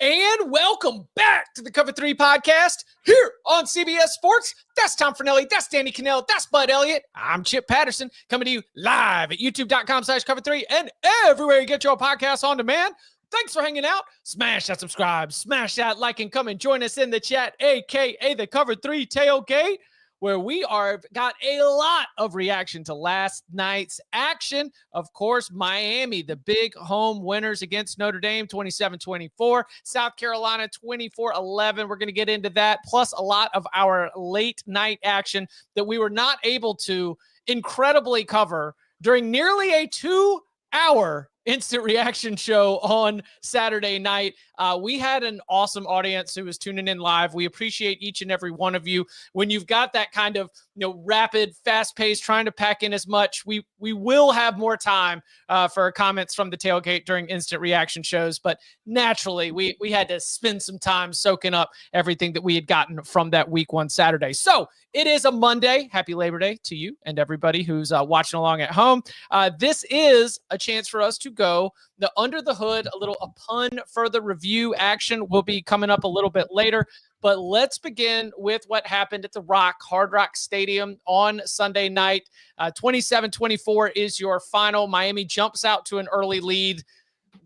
And welcome back to the Cover 3 podcast here on CBS Sports. That's Tom Fornelli. That's Danny Kanell. That's Bud Elliott. I'm Chip Patterson coming to you live at youtube.com/cover3 and everywhere you get your podcasts on demand. Thanks for hanging out. Smash that subscribe, smash that like, and come and join us in the chat, a.k.a. the Cover 3 Tailgate, where we got a lot of reaction to last night's action. Of course, Miami, the big home winners against Notre Dame, 27-24. South Carolina, 24-11. We're going to get into that, plus a lot of our late night action that we were not able to incredibly cover during nearly a 2-hour instant reaction show on Saturday night. We had an awesome audience who was tuning in live. We appreciate each and every one of you. When you've got that kind of rapid, fast-paced, trying to pack in as much, we will have more time for comments from the tailgate during instant reaction shows. But naturally, we had to spend some time soaking up everything that we had gotten from that week 1 Saturday. So it is a Monday. Happy Labor Day to you and everybody who's watching along at home. This is a chance for us to go under the hood, upon further review action will be coming up a little bit later. But let's begin with what happened at the Hard Rock Stadium on Sunday night. 27-24 is your final. Miami jumps out to an early lead,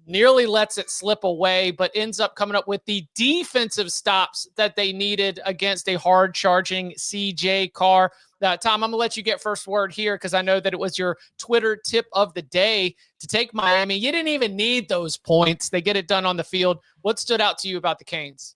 nearly lets it slip away, but ends up coming up with the defensive stops that they needed against a hard-charging CJ Carr. Tom, I'm going to let you get first word here because I know that it was your Twitter tip of the day to take Miami. You didn't even need those points. They get it done on the field. What stood out to you about the Canes?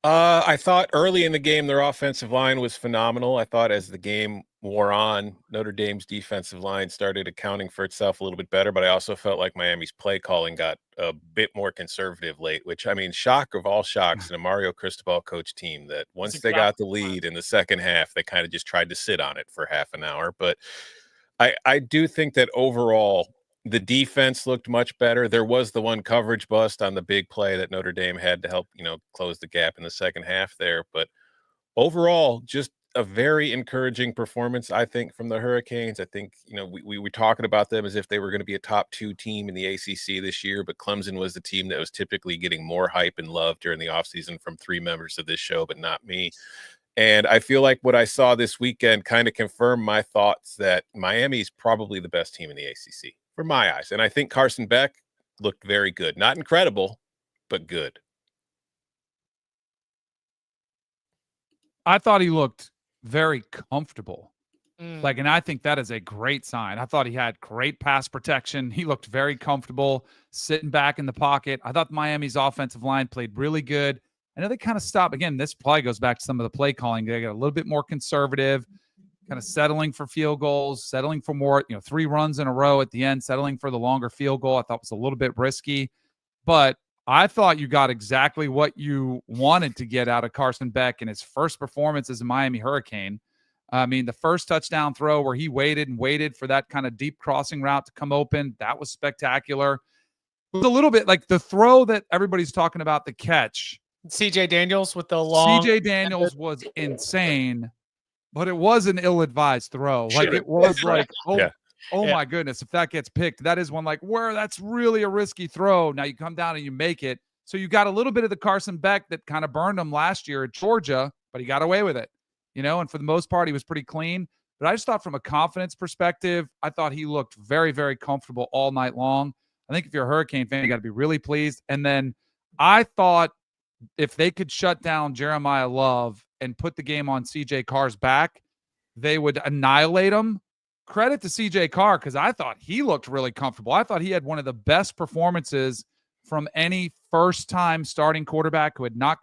I thought early in the game, their offensive line was phenomenal. I thought as the game wore on, Notre Dame's defensive line started accounting for itself a little bit better, but I also felt like Miami's play calling got a bit more conservative late, which, I mean, shock of all shocks in a Mario Cristobal coach team that once they got the lead in the second half, they kind of just tried to sit on it for half an hour. But I do think that overall, the defense looked much better. There was the one coverage bust on the big play that Notre Dame had to help, close the gap in the second half there. But overall, just a very encouraging performance, I think, from the Hurricanes. I think, we were talking about them as if they were going to be a top 2 team in the ACC this year, but Clemson was the team that was typically getting more hype and love during the offseason from 3 members of this show, but not me. And I feel like what I saw this weekend kind of confirmed my thoughts that Miami's probably the best team in the ACC. For my eyes. And I think Carson Beck looked very good. Not incredible, but good. I thought he looked very comfortable. And I think that is a great sign. I thought he had great pass protection. He looked very comfortable sitting back in the pocket. I thought Miami's offensive line played really good. I know they kind of stopped. Again, this probably goes back to some of the play calling. They got a little bit more conservative, kind of settling for field goals, settling for more, 3 runs in a row at the end, settling for the longer field goal. I thought was a little bit risky, but I thought you got exactly what you wanted to get out of Carson Beck in his first performance as a Miami Hurricane. I mean, the first touchdown throw where he waited and waited for that kind of deep crossing route to come open, that was spectacular. It was a little bit like the throw that everybody's talking about, the catch. CJ Daniels with the long. CJ Daniels was insane. But it was an ill-advised throw. Like, it was like, my goodness, if that gets picked, that is one like where that's really a risky throw. Now you come down and you make it. So you got a little bit of the Carson Beck that kind of burned him last year at Georgia, but he got away with it, and for the most part, he was pretty clean. But I just thought from a confidence perspective, I thought he looked very, very comfortable all night long. I think if you're a Hurricane fan, you got to be really pleased. And then I thought if they could shut down Jeremiah Love and put the game on CJ Carr's back, they would annihilate him. Credit to CJ Carr, because I thought he looked really comfortable. I thought he had one of the best performances from any first-time starting quarterback who had not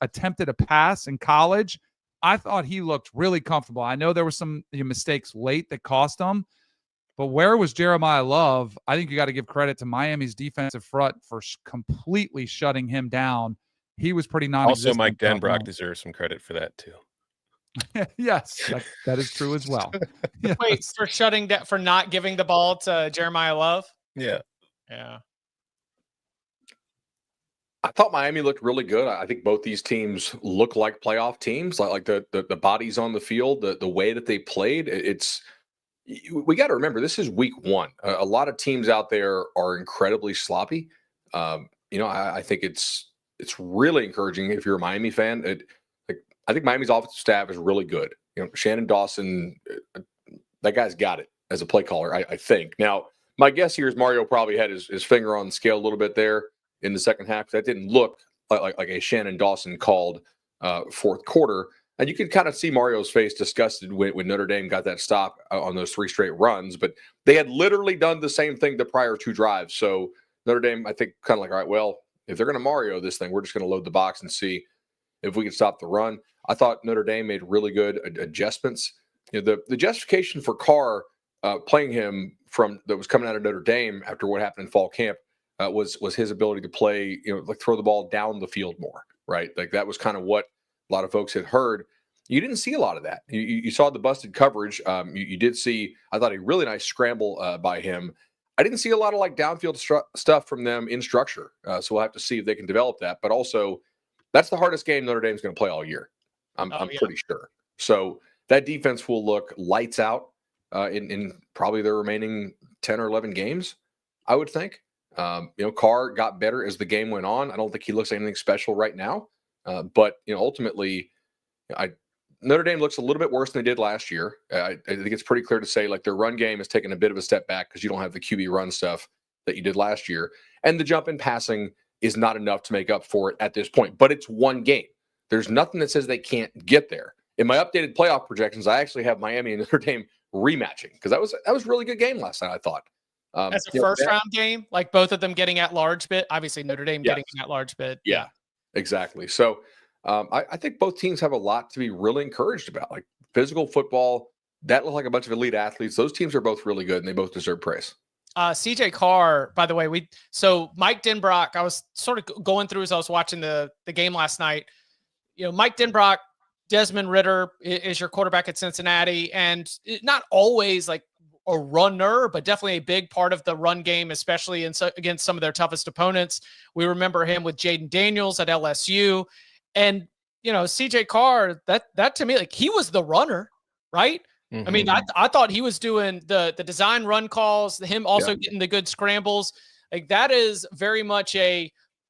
attempted a pass in college. I thought he looked really comfortable. I know there were some mistakes late that cost him, but where was Jeremiah Love? I think you got to give credit to Miami's defensive front for completely shutting him down. He was pretty non-existent. Also, Mike Denbrock deserves some credit for that too. Yes, that is true as well. Yes. Wait, for shutting down, for not giving the ball to Jeremiah Love? Yeah. I thought Miami looked really good. I think both these teams look like playoff teams, like the bodies on the field, the way that they played. We got to remember, this is week 1. A lot of teams out there are incredibly sloppy. I think it's really encouraging if you're a Miami fan. I think Miami's offensive staff is really good. Shannon Dawson, that guy's got it as a play caller, I think. Now, my guess here is Mario probably had his finger on the scale a little bit there in the second half. That didn't look like a Shannon Dawson called fourth quarter. And you could kind of see Mario's face disgusted when Notre Dame got that stop on those 3 straight runs. But they had literally done the same thing the prior 2 drives. So Notre Dame, I think, kind of like, all right, well, if they're going to Mario this thing, we're just going to load the box and see if we can stop the run. I thought Notre Dame made really good adjustments. The justification for Carr playing him that was coming out of Notre Dame after what happened in fall camp was his ability to play, throw the ball down the field more, right? Like that was kind of what a lot of folks had heard. You didn't see a lot of that. You saw the busted coverage. You did see, I thought, a really nice scramble by him. I didn't see a lot of downfield stuff from them in structure. So we'll have to see if they can develop that. But also, that's the hardest game Notre Dame's going to play all year. I'm pretty sure. So that defense will look lights out in probably the remaining 10 or 11 games, I would think. Carr got better as the game went on. I don't think he looks like anything special right now. But ultimately, Notre Dame looks a little bit worse than they did last year. I think it's pretty clear to say their run game has taken a bit of a step back because you don't have the QB run stuff that you did last year. And the jump in passing is not enough to make up for it at this point. But it's one game. There's nothing that says they can't get there. In my updated playoff projections, I actually have Miami and Notre Dame rematching because that was a really good game last night, I thought. That's a first-round game, both of them getting at large bit. Obviously, Notre Dame getting at large bit. Yeah, exactly. So I think both teams have a lot to be really encouraged about. Physical football, that looked like a bunch of elite athletes. Those teams are both really good, and they both deserve praise. CJ Carr, by the way, Mike Denbrock, I was sort of going through as I was watching the game last night. Mike Denbrock, Desmond Ridder is your quarterback at Cincinnati, and not always a runner, but definitely a big part of the run game, especially against some of their toughest opponents. We remember him with Jaden Daniels at LSU. And, CJ Carr, that to me, he was the runner, right? Mm-hmm. I mean, I thought he was doing the design run calls, him also getting the good scrambles. That is very much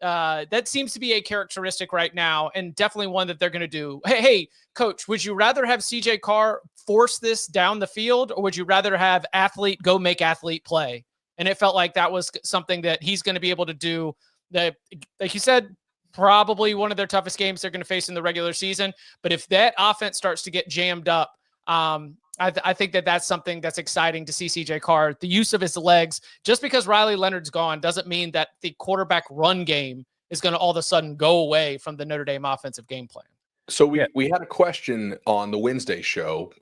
that seems to be a characteristic right now, and definitely one that they're going to do. Hey, coach, would you rather have CJ Carr force this down the field, or would you rather have athlete go make athlete play? And it felt like that was something that he's going to be able to do. That, like you said, probably one of their toughest games they're going to face in the regular season. But if that offense starts to get jammed up, I think that's something that's exciting to see CJ Carr. The use of his legs, just because Riley Leonard's gone, doesn't mean that the quarterback run game is going to all of a sudden go away from the Notre Dame offensive game plan. So we had a question on the Wednesday show.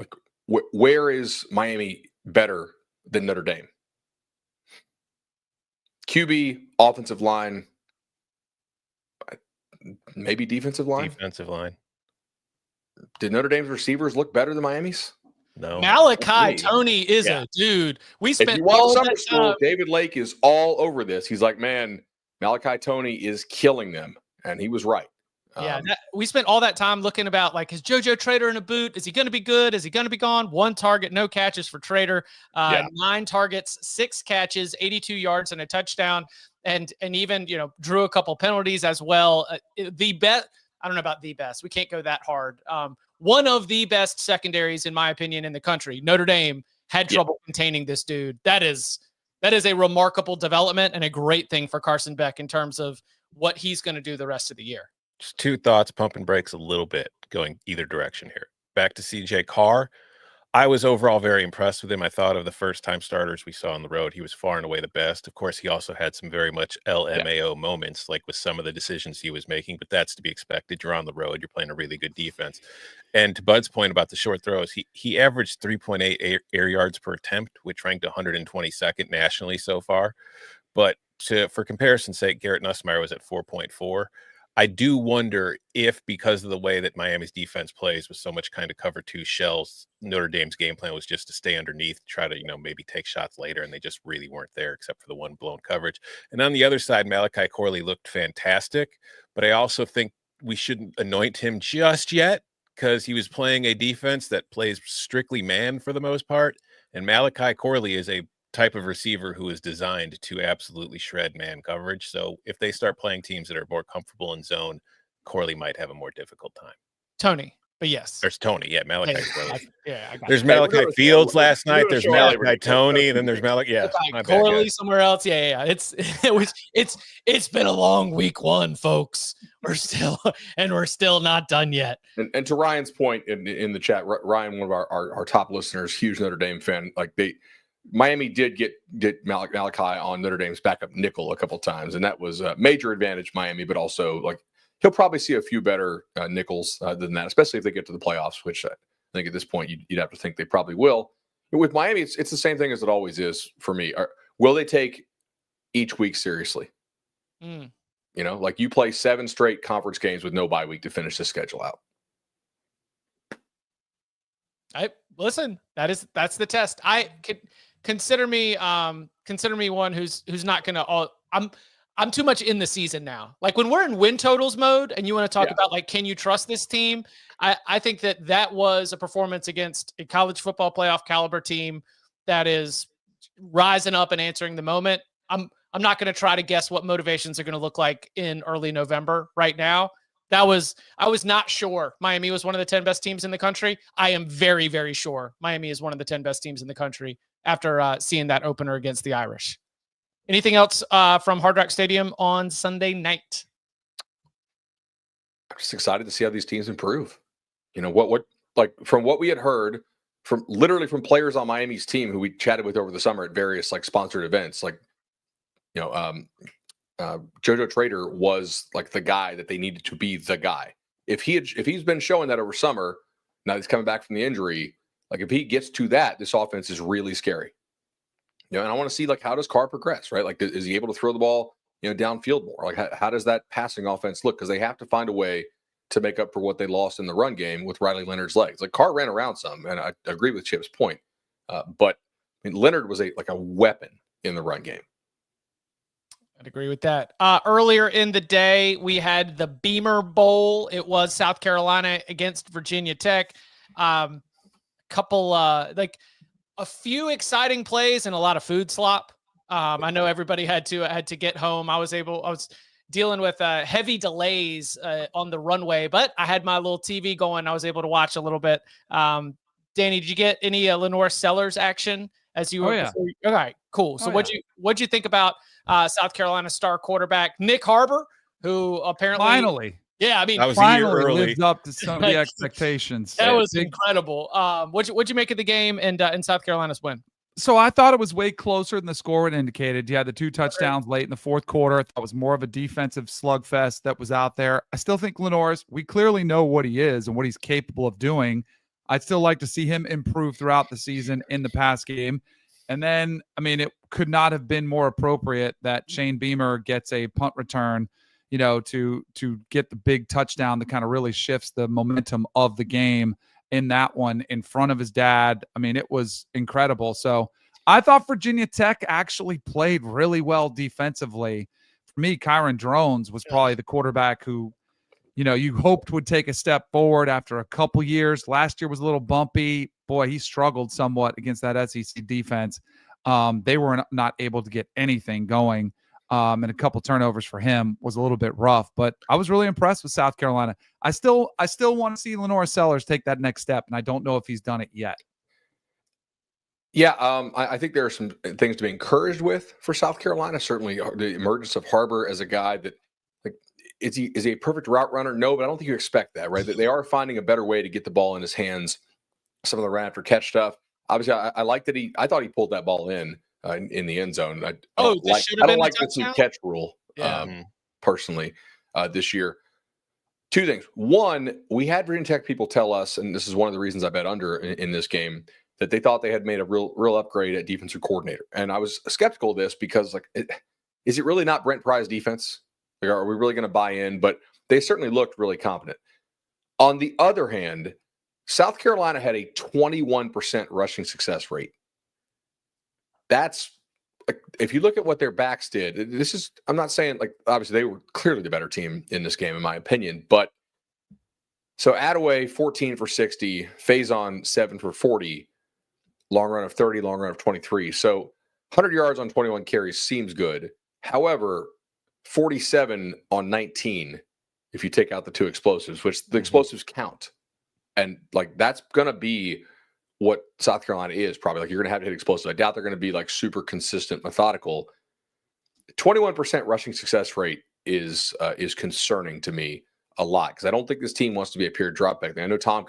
Where is Miami better than Notre Dame? QB, offensive line, maybe defensive line? Defensive line. Did Notre Dame's receivers look better than Miami's? No. Malachi Toney is a dude. We spent if you watch Summer School, David Lake is all over this. He's like, man, Malachi Toney is killing them. And he was right. Yeah, we spent all that time looking about, is JoJo Trader in a boot? Is he going to be good? Is he going to be gone? 1 target, no catches for Trader. 9 targets, 6 catches, 82 yards, and a touchdown. And even, drew a couple penalties as well. The best, I don't know about the best. We can't go that hard. One of the best secondaries, in my opinion, in the country. Notre Dame had trouble containing this dude. That is a remarkable development and a great thing for Carson Beck in terms of what he's going to do the rest of the year. Just 2 thoughts, pumping brakes a little bit, going either direction here. Back to CJ Carr. I was overall very impressed with him. I thought of the first-time starters we saw on the road, he was far and away the best. Of course, he also had some very much LMAO moments, with some of the decisions he was making, but that's to be expected. You're on the road. You're playing a really good defense. And to Bud's point about the short throws, he averaged 3.8 air yards per attempt, which ranked 122nd nationally so far. But for comparison's sake, Garrett Nussmeier was at 4.4. I do wonder if, because of the way that Miami's defense plays with so much kind of cover 2 shells, Notre Dame's game plan was just to stay underneath, try to, maybe take shots later, and they just really weren't there except for the one blown coverage. And on the other side, Malachi Corley looked fantastic, but I also think we shouldn't anoint him just yet because he was playing a defense that plays strictly man for the most part, and Malachi Corley is a type of receiver who is designed to absolutely shred man coverage. So if they start playing teams that are more comfortable in zone, Corley might have a more difficult time. Tony, but yes. There's Tony. Yeah, Malachi. I got there's it. Malachi Fields last night. There's Malachi Tony. Then there's Malachi. Yeah, Corley somewhere else. Yeah. It's been a long week 1, folks. We're still not done yet. And to Ryan's point in the chat, Ryan, one of our top listeners, huge Notre Dame fan, Miami did get Malachi on Notre Dame's backup nickel a couple times, and that was a major advantage Miami, but also he'll probably see a few better nickels than that, especially if they get to the playoffs, which I think at this point you'd have to think they probably will. But with Miami, it's the same thing as it always is for me. Will they take each week seriously? You play 7 straight conference games with no bye week to finish the schedule out. Listen, that's the test. I could consider me one who's not going to I'm too much in the season now. When we're in win totals mode and you want to talk about can you trust this team? I think that was a performance against a college football playoff caliber team that is rising up and answering the moment. I'm not going to try to guess what motivations are going to look like in early November right now. I was not sure Miami was one of the 10 best teams in the country. I am very, very sure Miami is one of the 10 best teams in the country after seeing that opener against the Irish. Anything else from Hard Rock Stadium on Sunday night? I'm just excited to see how these teams improve. From what we had heard from players on Miami's team who we chatted with over the summer at various sponsored events, JoJo Trader was the guy that they needed to be the guy. If he's been showing that over summer, now he's coming back from the injury, if he gets to that, this offense is really scary. And I want to see how does Carr progress, right? Is he able to throw the ball, downfield more? How does that passing offense look? Because they have to find a way to make up for what they lost in the run game with Riley Leonard's legs. Carr ran around some, and I agree with Chip's point. But Leonard was a weapon in the run game. I'd agree with that. Earlier in the day, we had the Beamer Bowl. It was South Carolina against Virginia Tech. A few exciting plays and a lot of food slop. I know everybody had to get home. I was dealing with heavy delays on the runway, but I had my little TV going. I was able to watch a little bit. Danny, did you get any Lenore Sellers action as you were? Yeah. All right, cool. So what'd you think about South Carolina star quarterback Nick Harbor, who apparently finally lived up to some of the expectations. That was incredible. What'd you make of the game and South Carolina's win? So I thought it was way closer than the score would indicated. You had the 2 touchdowns late in the fourth quarter. I thought it was more of a defensive slugfest that was out there. I still think Lenore's, we clearly know what he is and what he's capable of doing. I'd still like to see him improve throughout the season in the pass game. And then, it could not have been more appropriate that Shane Beamer gets a punt return, to get the big touchdown that kind of really shifts the momentum of the game in that one in front of his dad. It was incredible. So I thought Virginia Tech actually played really well defensively. For me, Kyron Drones was probably the quarterback who, you hoped would take a step forward after a couple years. Last year was a little bumpy. Boy, he struggled somewhat against that SEC defense. They were not able to get anything going. And a couple turnovers for him was a little bit rough, but I was really impressed with South Carolina. I still want to see Lenore Sellers take that next step, and I don't know if he's done it yet. Yeah, I think there are some things to be encouraged with for South Carolina. Certainly, the emergence of Harbor as a guy that, is he a perfect route runner? No, but I don't think you expect that, right? That they are finding a better way to get the ball in his hands. Some of the run after catch stuff. Obviously, I like that I thought he pulled that ball in the end zone. I don't like the catch rule personally this year. 2 things. One, we had Virginia Tech people tell us, and this is one of the reasons I bet under in this game, that they thought they had made a real upgrade at defensive coordinator. And I was skeptical of this because, is it really not Brent Pry's defense? Are we really going to buy in? But they certainly looked really competent. On the other hand, South Carolina had a 21% rushing success rate. That's, if you look at what their backs did, I'm not saying, obviously they were clearly the better team in this game, in my opinion, but so Attaway 14 for 60, Faison 7 for 40, long run of 30, long run of 23. So 100 yards on 21 carries seems good. However, 47 on 19, if you take out the 2 explosives, which the explosives count. And like, that's going to be what South Carolina is probably. Like, you're going to have to hit explosives. I doubt they're going to be like super consistent, methodical. 21% rushing success rate is concerning to me a lot, because I don't think this team wants to be a pure drop back. I know Tom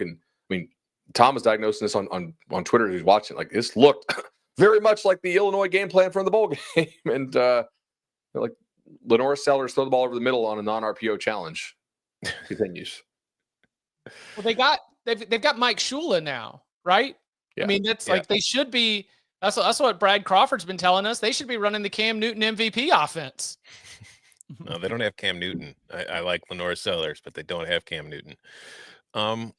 was diagnosing this on Twitter. He's watching, like, this looked very much like the Illinois game plan from the bowl game. And like, Lenora Sellers throw the ball over the middle on a non-RPO challenge continues. Well, they've got Mike Shula now, right? Yeah. I mean, that's like, they should be. That's what Brad Crawford's been telling us. They should be running the Cam Newton MVP offense. No, they don't have Cam Newton. I like Lenora Sellers, but they don't have Cam Newton. I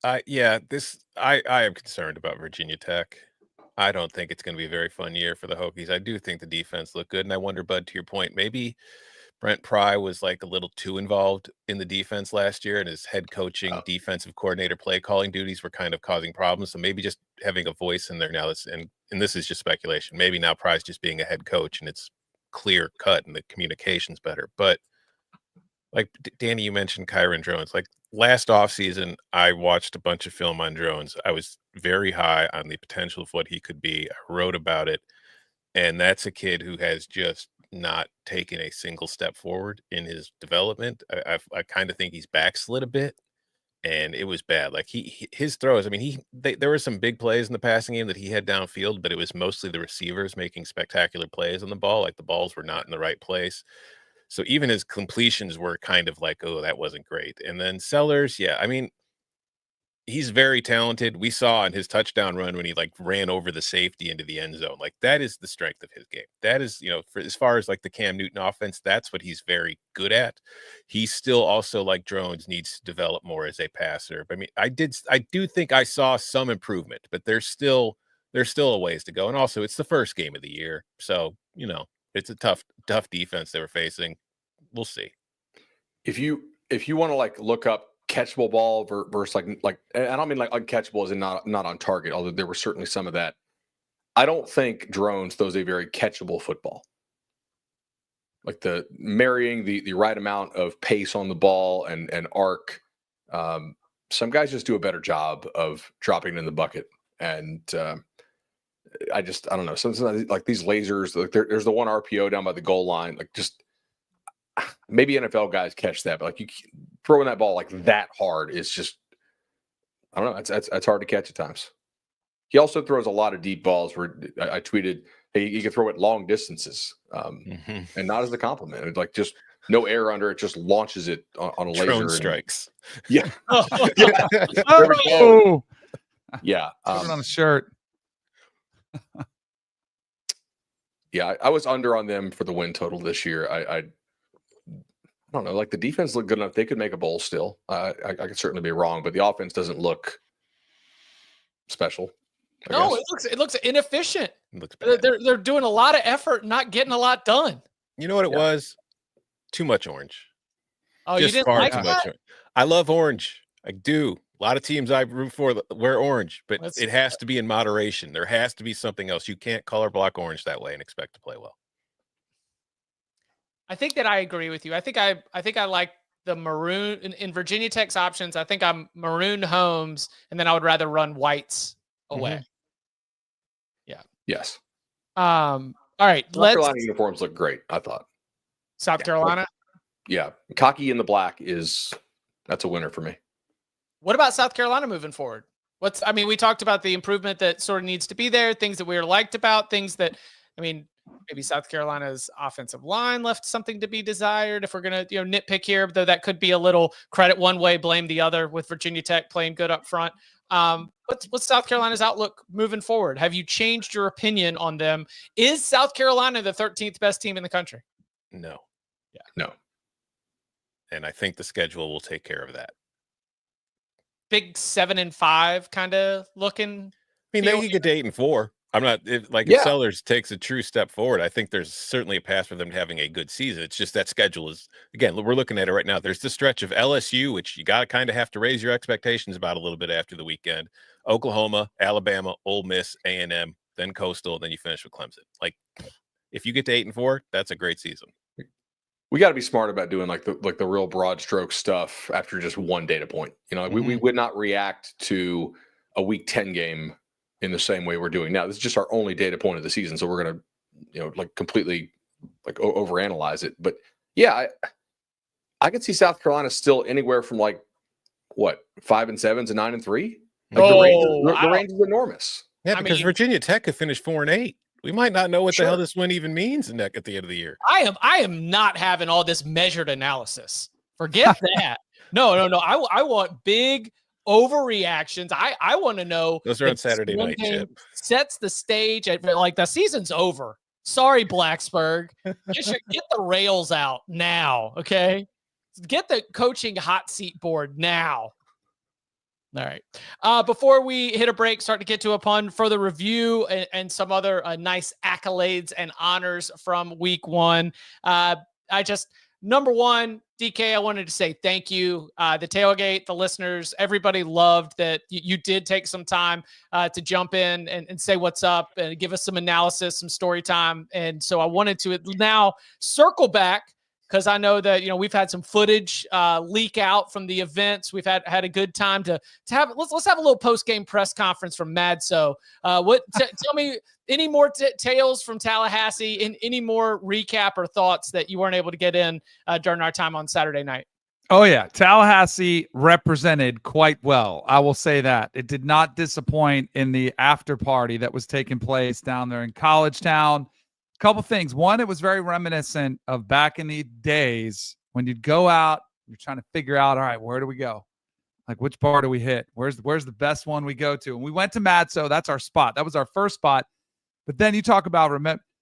am concerned about Virginia Tech. I don't think it's going to be a very fun year for the Hokies. I do think the defense looked good, and I wonder, Bud, to your point, maybe Brent Pry was like a little too involved in the defense last year, and his head coaching, defensive coordinator, play calling duties were kind of causing problems. So maybe just having a voice in there now, and this is just speculation. Maybe now Pry's just being a head coach, and it's clear cut, and the communication's better. But like Danny, you mentioned Kyron Drones. Like, last offseason, I watched a bunch of film on Drones. I was very high on the potential of what he could be. I wrote about it, and that's a kid who has just not taken a single step forward in his development. I kind of think he's backslid a bit, and it was bad. Like, his throws, I mean, there were some big plays in the passing game that he had downfield, but it was mostly the receivers making spectacular plays on the ball. Like, the balls were not in the right place. So even his completions were kind of like, oh, that wasn't great. And then Sellers, I mean, he's very talented. We saw on his touchdown run when he like ran over the safety into the end zone. Like, that is the strength of his game. That is, for as far as like the Cam Newton offense, that's what he's very good at. He still also, like Drones, needs to develop more as a passer. I mean, I do think I saw some improvement, but there's still a ways to go. And also, it's the first game of the year, so it's a tough defense they were facing. We'll see. If you want to like look up catchable ball versus like, and I don't mean like uncatchable as in not on target, although there was certainly some of that. I don't think Drones throws a very catchable football. Like, the marrying the right amount of pace on the ball and arc. Some guys just do a better job of dropping it in the bucket. And I don't know. Sometimes like these lasers, like there's the one RPO down by the goal line, like, just maybe NFL guys catch that, but like, you throwing that ball like that hard is just, I don't know. That's hard to catch at times. He also throws a lot of deep balls where I tweeted, hey, he can throw it long distances, and not as a compliment. It's like, just no air under it, just launches it on a laser. Drone strikes. Yeah. Oh. Yeah. Put it on a shirt. Yeah, I was under on them for the win total this year. I don't know. Like, the defense looked good enough; they could make a bowl still. I could certainly be wrong, but the offense doesn't look special. No, it looks inefficient. It looks bad. They're doing a lot of effort, not getting a lot done. You know what it was? Too much orange. Oh, Just you didn't like too that? much. I love orange. I do. A lot of teams I root for wear orange, but it has to be in moderation. There has to be something else. You can't color block orange that way and expect to play well. I think that I agree with you. I think I like the maroon in Virginia Tech's options. I think I'm maroon Holmes, and then I would rather run whites away. Mm-hmm. Yeah. Yes. All right. South Carolina uniforms look great, I thought. South Carolina? Yeah. Khaki in the black that's a winner for me. What about South Carolina moving forward? We talked about the improvement that sort of needs to be there, things that we were liked about, things that, maybe South Carolina's offensive line left something to be desired. If we're going to, nitpick here, though, that could be a little credit one way, blame the other with Virginia Tech playing good up front. What's South Carolina's outlook moving forward? Have you changed your opinion on them? Is South Carolina the 13th best team in the country? No. Yeah. No. And I think the schedule will take care of that. Big 7-5 kind of looking. They could get to 8-4. I'm not if Sellers takes a true step forward. I think there's certainly a path for them to having a good season. It's just that schedule is, again, we're looking at it right now. There's the stretch of LSU, which you got to kind of have to raise your expectations about a little bit after the weekend. Oklahoma, Alabama, Ole Miss, A&M. then Coastal, then you finish with Clemson. Like, if you get to 8-4, that's a great season. We got to be smart about doing like the real broad stroke stuff after just one data point. We would not react to a Week 10 game in the same way we're doing now. This is just our only data point of the season, so we're gonna like completely like overanalyze it. But yeah, I could see South Carolina still anywhere from like what 5-7 to 9-3. Like the range is enormous. Yeah, because Virginia Tech could finish 4-8. We might not know what the hell this win even means at the end of the year. I am not having all this measured analysis. Forget that. No. I want big overreactions. I want to know. Those are on Saturday night, Chip. Sets the stage at like the season's over. Sorry, Blacksburg. Get the rails out now, okay? Get the coaching hot seat board now. All right. Before we hit a break, start to get to upon further review and some other nice accolades and honors from week 1. Number one, DK, I wanted to say thank you. The tailgate, the listeners, everybody loved that you did take some time to jump in and say what's up and give us some analysis, some story time. And so I wanted to now circle back, because I know that, we've had some footage leak out from the events. We've had a good time to have. Let's have a little post-game press conference from Madso. Tell me any more tales from Tallahassee, and any more recap or thoughts that you weren't able to get in during our time on Saturday night. Oh yeah, Tallahassee represented quite well. I will say that. It did not disappoint in the after party that was taking place down there in College Town. Couple things. One, it was very reminiscent of back in the days when you'd go out, you're trying to figure out, all right, where do we go? Like, which bar do we hit? Where's the best one we go to? And we went to Madso. That's our spot. That was our first spot. But then you talk about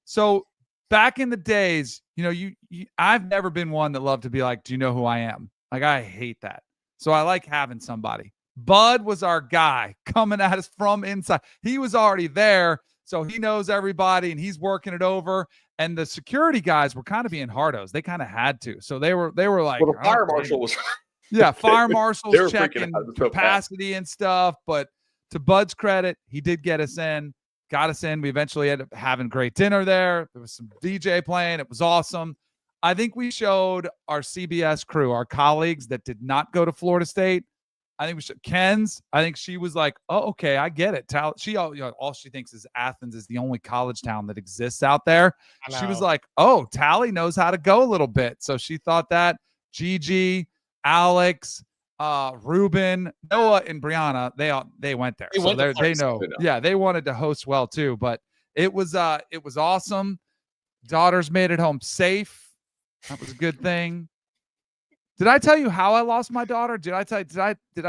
so back in the days, I've never been one that loved to be like, do you know who I am? Like, I hate that. So I like having somebody. Bud was our guy coming at us from inside. He was already there. So he knows everybody and he's working it over. And the security guys were kind of being hardos. They kind of had to. So they were like, well, the fire marshal was. Yeah, fire marshal's checking capacity and stuff. But to Bud's credit, he did got us in. We eventually ended up having great dinner there. There was some DJ playing. It was awesome. I think we showed our CBS crew, our colleagues that did not go to Florida State. I think we should. Ken's, I think she was like, oh, okay, I get it. All she thinks is Athens is the only college town that exists out there. She was like, oh, Tally knows how to go a little bit. So she thought that. Gigi, Alex, Ruben, Noah, and Brianna, they went there. They know. Yeah, they wanted to host well too. But it was awesome. Daughters made it home safe. That was a good thing. Did I tell you how I lost my daughter? Did I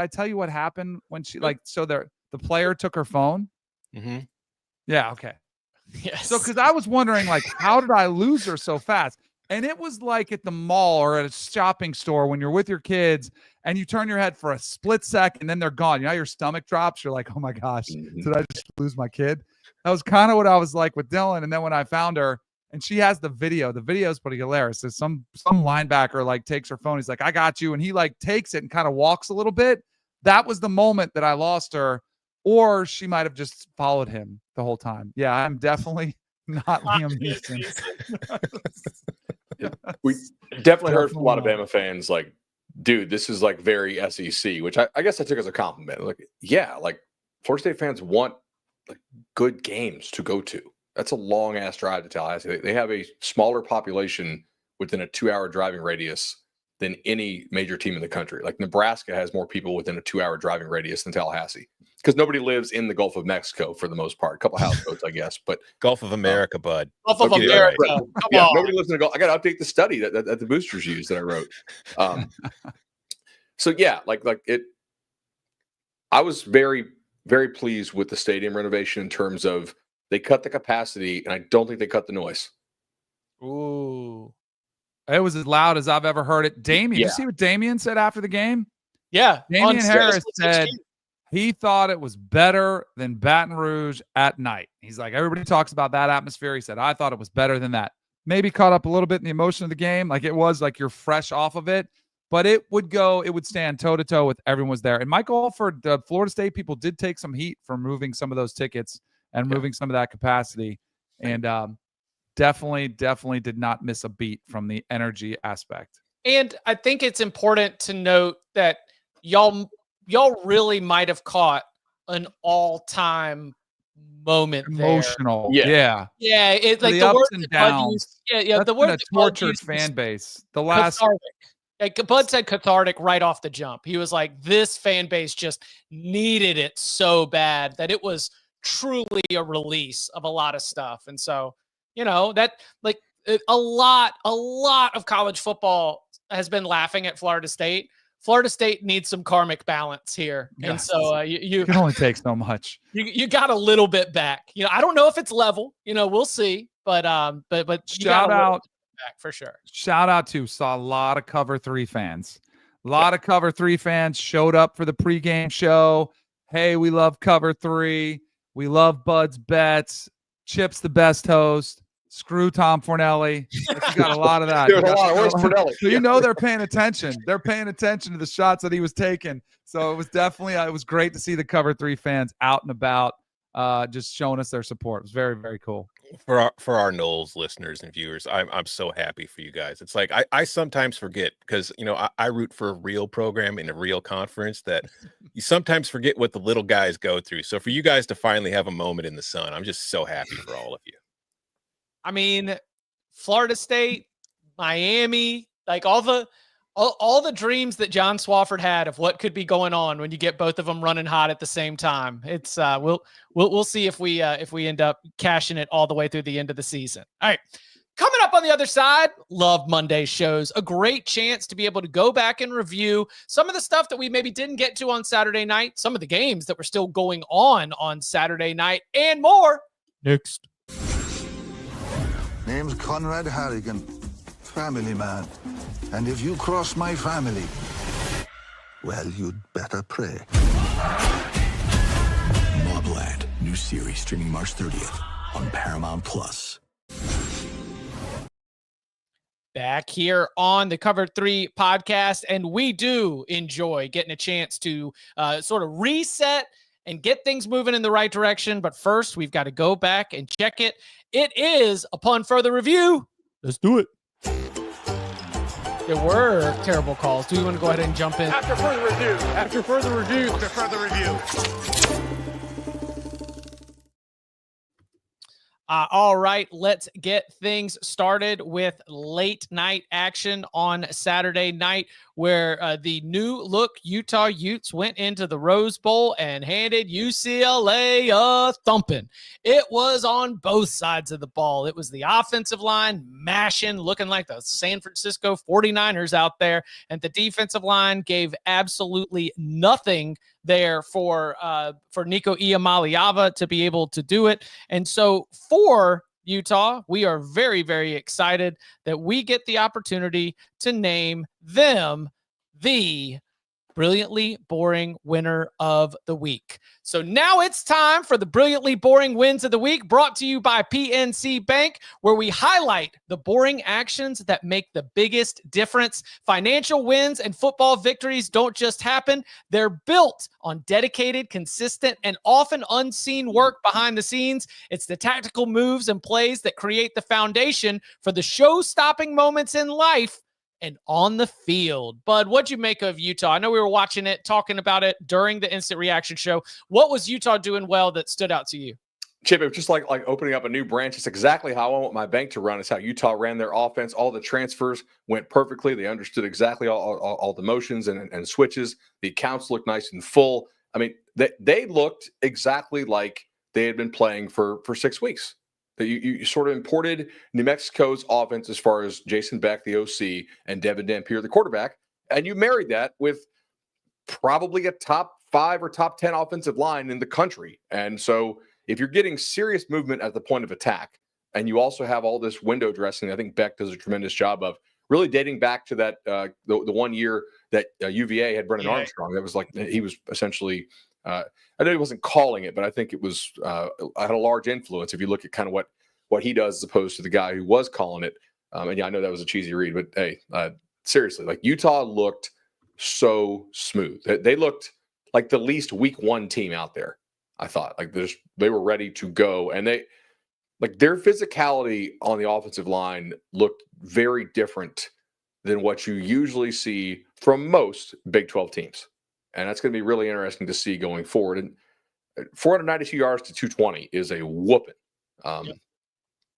tell you what happened when she the player took her phone? Mm-hmm. Yeah. Okay. Yes. So, because I was wondering, how did I lose her so fast? And it was like at the mall or at a shopping store when you're with your kids and you turn your head for a split second and then they're gone. Your stomach drops. You're like, oh my gosh, did I just lose my kid? That was kind of what I was like with Dylan. And then when I found her, and she has the video is pretty hilarious. So some linebacker takes her phone. He's like, I got you. And he takes it and kind of walks a little bit. That was the moment that I lost her, or she might've just followed him the whole time. Yeah, I'm definitely not Liam Neeson. We definitely heard from a lot of Bama fans like, dude, this is very SEC, which I guess I took as a compliment. Florida State fans want good games to go to. That's a long ass drive to Tallahassee. They have a smaller population within a 2-hour driving radius than any major team in the country. Nebraska has more people within a 2-hour driving radius than Tallahassee, because nobody lives in the Gulf of Mexico for the most part. A couple houseboats, I guess, but Gulf of America, Bud. Gulf of America. Right. Come on. Nobody lives in the Gulf. I got to update the study that the boosters use that I wrote. So yeah, it. I was very, very pleased with the stadium renovation in terms of they cut the capacity, and I don't think they cut the noise. Ooh. It was as loud as I've ever heard it. Did you see what Damian said after the game? Yeah. Damian Harris said he thought it was better than Baton Rouge at night. He's like, everybody talks about that atmosphere. He said, I thought it was better than that. Maybe caught up a little bit in the emotion of the game. It was you're fresh off of it. But it would stand toe-to-toe with everyone was there. And Michael Alford, the Florida State people did take some heat for moving some of those tickets and moving some of that capacity. And definitely did not miss a beat from the energy aspect. And I think it's important to note that y'all really might have caught an all-time moment Emotional. there. Yeah. It's like the the ups word and that Bud downs. used, yeah. That's The word been a that Bud tortured used fan was base. The last cathartic. Like Bud said cathartic right off the jump. He was like, this fan base just needed it so bad that it was truly a release of a lot of stuff. And so, that like a lot of college football has been laughing at Florida State. Florida State needs some karmic balance here. Yes. And so you can only take so much. You got a little bit back. I don't know if it's level, we'll see, but shout out back for sure. Shout out to saw a lot of Cover 3 fans. A lot of Cover 3 fans showed up for the pregame show. Hey, we love Cover 3. We love Bud's bets. Chip's the best host. Screw Tom Fornelli. You got a lot of that. There's a lot of words Fornelli. So they're paying attention. They're paying attention to the shots that he was taking. So it was definitely it was great to see the Cover 3 fans out and about, just showing us their support. It was very, very cool. For our Knowles listeners and viewers, I'm so happy for you guys. It's like I sometimes forget because I root for a real program in a real conference that you sometimes forget what the little guys go through. So for you guys to finally have a moment in the sun, I'm just so happy for all of you. I mean, Florida State, Miami, like all the dreams that John Swofford had of what could be going on when you get both of them running hot at the same time. It's we'll see if we end up cashing it all the way through the end of the season. All right. Coming up on the other side, love Monday shows. A great chance to be able to go back and review some of the stuff that we maybe didn't get to on Saturday night, some of the games that were still going on Saturday night, and more next. Name's Conrad Harrigan, family man. And if you cross my family, well, you'd better pray. Mobland, new series streaming March 30th on Paramount Plus. Back here on the Cover 3 podcast, and we do enjoy getting a chance to sort of reset and get things moving in the right direction. But first, we've got to go back and check it. It is, upon further review, let's do it. There were terrible calls. Do we want to go ahead and jump in? After further review. After further review. After further review. All right, let's get things started with late night action on Saturday night, where the new look Utah Utes went into the Rose Bowl and handed UCLA a thumping. It was on both sides of the ball. It was the offensive line mashing, looking like the San Francisco 49ers out there, and the defensive line gave absolutely nothing there for Nico Iamaleava to be able to do it. And so for Utah, we are very, very excited that we get the opportunity to name them the Brilliantly Boring Winner of the Week. So now it's time for the Brilliantly Boring Wins of the Week, brought to you by PNC Bank, where we highlight the boring actions that make the biggest difference. Financial wins and football victories don't just happen. They're built on dedicated, consistent, and often unseen work behind the scenes. It's the tactical moves and plays that create the foundation for the show-stopping moments in life and on the field. Bud, what'd you make of Utah? I know we were watching it, talking about it during the instant reaction show. What was Utah doing well that stood out to you? Chip, it was just like opening up a new branch. It's exactly how I want my bank to run. It's how Utah ran their offense. All the transfers went perfectly. They understood exactly all the motions and switches. The accounts looked nice and full. I mean, they looked exactly like they had been playing for 6 weeks. You sort of imported New Mexico's offense as far as Jason Beck, the OC, and Devin Dampier, the quarterback, and you married that with probably a top 5 or top 10 offensive line in the country. And so if you're getting serious movement at the point of attack, and you also have all this window dressing, I think Beck does a tremendous job of really dating back to that the 1 year that UVA had Brennan Armstrong. That was like he was essentially I know he wasn't calling it, but I think it was had a large influence if you look at kind of what he does as opposed to the guy who was calling it. And yeah, I know that was a cheesy read, but hey, seriously, like Utah looked so smooth. They looked like the least week 1 team out there. I thought they were ready to go, and their physicality on the offensive line looked very different than what you usually see from most Big 12 teams. And that's going to be really interesting to see going forward. And 492 yards to 220 is a whooping. I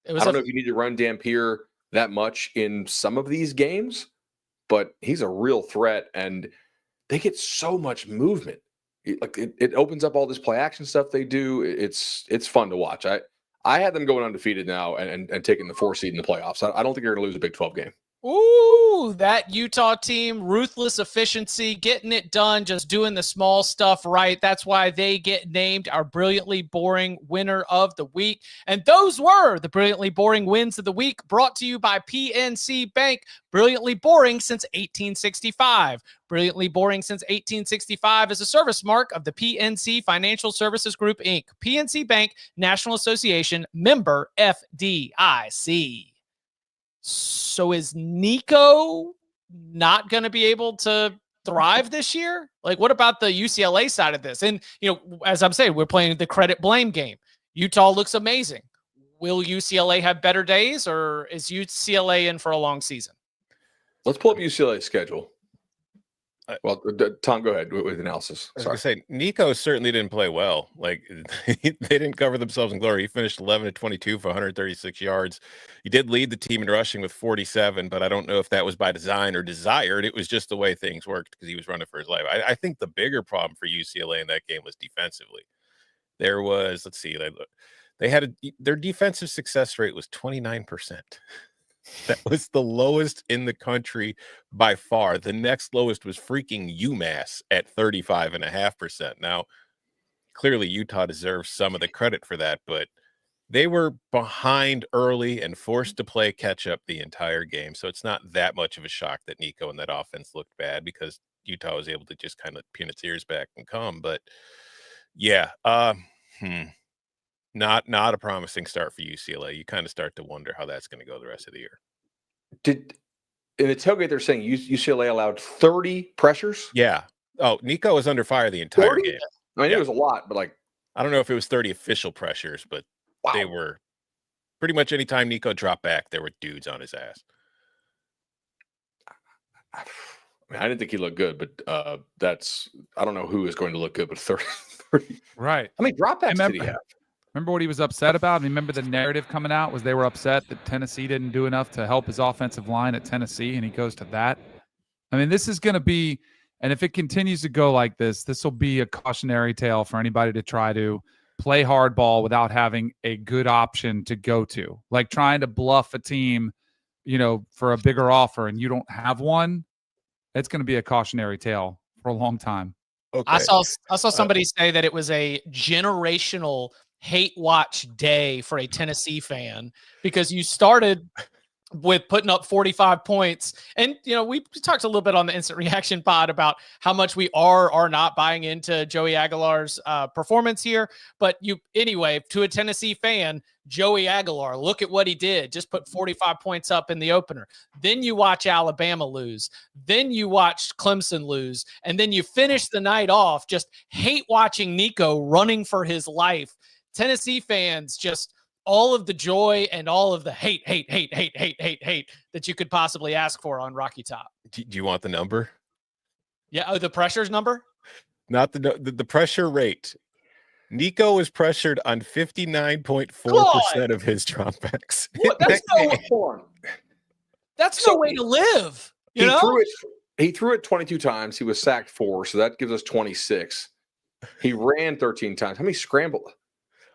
don't know if you need to run Dampier that much in some of these games, but he's a real threat, and they get so much movement. It opens up all this play action stuff they do. It's fun to watch. I had them going undefeated now and taking the 4 seed in the playoffs. I don't think they're going to lose a Big 12 game. Ooh, that Utah team, ruthless efficiency, getting it done, just doing the small stuff right. That's why they get named our brilliantly boring winner of the week. And those were the brilliantly boring wins of the week, brought to you by PNC Bank. Brilliantly boring since 1865. Brilliantly boring since 1865 is a service mark of the PNC Financial Services Group, Inc. PNC Bank, National Association, member FDIC. So is Nico not going to be able to thrive this year? Like, what about the UCLA side of this? And, as I'm saying, we're playing the credit blame game. Utah looks amazing. Will UCLA have better days, or is UCLA in for a long season? Let's pull up UCLA's schedule. Well, Tom, go ahead with analysis. I was going to say, Nico certainly didn't play well. Like, they didn't cover themselves in glory. He finished 11-22 for 136 yards. He did lead the team in rushing with 47, but I don't know if that was by design or desired. It was just the way things worked because he was running for his life. I think the bigger problem for UCLA in that game was defensively. There was, let's see, they had their defensive success rate was 29%. That was the lowest in the country by far. The next lowest was freaking UMass at 35.5%. Now, clearly Utah deserves some of the credit for that, but they were behind early and forced to play catch up the entire game. So it's not that much of a shock that Nico and that offense looked bad because Utah was able to just kind of pin its ears back and come. But yeah, not a promising start for UCLA. You kind of start to wonder how that's going to go the rest of the year. In the tailgate, they're saying UCLA allowed 30 pressures? Yeah. Oh, Nico was under fire the entire 30? game. I mean, it was a lot, but I don't know if it was 30 official pressures, but They were pretty much anytime Nico dropped back, there were dudes on his ass. I mean, I didn't think he looked good, but I don't know who is going to look good, but 30. Right. How many dropbacks did he have? Remember what he was upset about? Remember the narrative coming out was they were upset that Tennessee didn't do enough to help his offensive line at Tennessee, and he goes to that. I mean, this is going to be, and if it continues to go like this will be a cautionary tale for anybody to try to play hardball without having a good option to go to. Like trying to bluff a team, for a bigger offer and you don't have one. It's going to be a cautionary tale for a long time. Okay. I saw somebody say that it was a generational hate watch day for a Tennessee fan because you started with putting up 45 points. And, we talked a little bit on the instant reaction pod about how much we are not buying into Joey Aguilar's performance here. But anyway, to a Tennessee fan, Joey Aguilar, look at what he did. Just put 45 points up in the opener. Then you watch Alabama lose. Then you watch Clemson lose. And then you finish the night off just hate watching Nico running for his life. Tennessee fans, just all of the joy and all of the hate that you could possibly ask for on Rocky Top. Do you want the number? Yeah. Oh, the pressure's number? Not the pressure rate. Nico was pressured on 59.4% of his dropbacks. That's no way to live. He threw it 22 times. He was sacked 4, so that gives us 26. He ran 13 times. How many scrambled?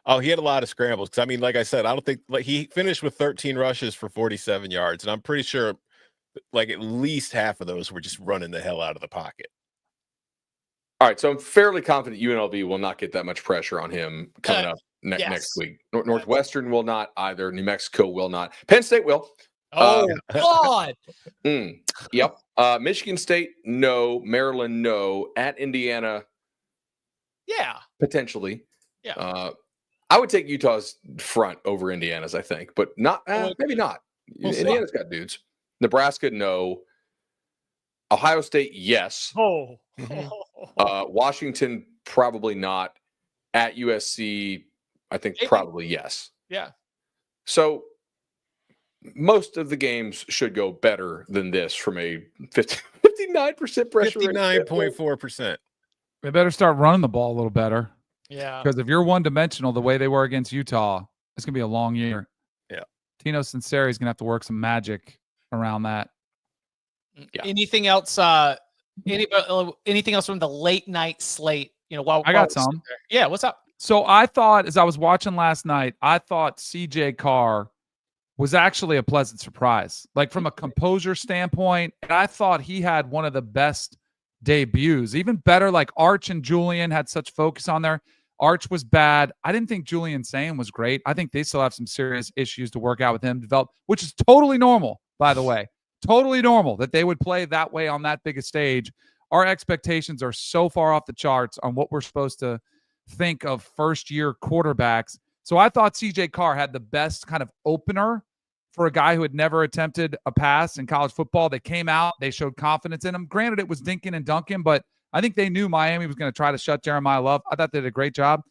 Oh, he had a lot of scrambles. I mean, like I said, I don't think he finished with 13 rushes for 47 yards, and I'm pretty sure at least half of those were just running the hell out of the pocket. All right, so I'm fairly confident UNLV will not get that much pressure on him coming up next week. Northwestern will not either. New Mexico will not. Penn State will. Oh, God. Yep. Michigan State, no. Maryland, no. At Indiana, yeah. Potentially. Yeah. I would take Utah's front over Indiana's, I think, but not maybe not. Indiana's got dudes. Nebraska, no. Ohio State, yes. Oh. Washington, probably not. At USC, I think Maybe. probably yes. Yeah. So most of the games should go better than this from a 59% pressure rate. 59.4%. They better start running the ball a little better. Yeah. Because if you're one-dimensional the way they were against Utah, it's going to be a long year. Yeah. Tino Sinceri is going to have to work some magic around that. Yeah. Anything else? Anything else from the late night slate? While I got some. Yeah. What's up? So I thought, as I was watching last night, I thought CJ Carr was actually a pleasant surprise, like from a composure standpoint. And I thought he had one of the best debuts, even better. Like Arch and Julian had such focus on there. Arch was bad. I didn't think Julian Sayin was great. I think they still have some serious issues to work out with him, which is totally normal, by the way. Totally normal that they would play that way on that big a stage. Our expectations are so far off the charts on what we're supposed to think of first-year quarterbacks. So I thought CJ Carr had the best kind of opener for a guy who had never attempted a pass in college football. They came out, they showed confidence in him. Granted, it was dinking and dunking, but I think they knew Miami was going to try to shut Jeremiah Love. I thought they did a great job.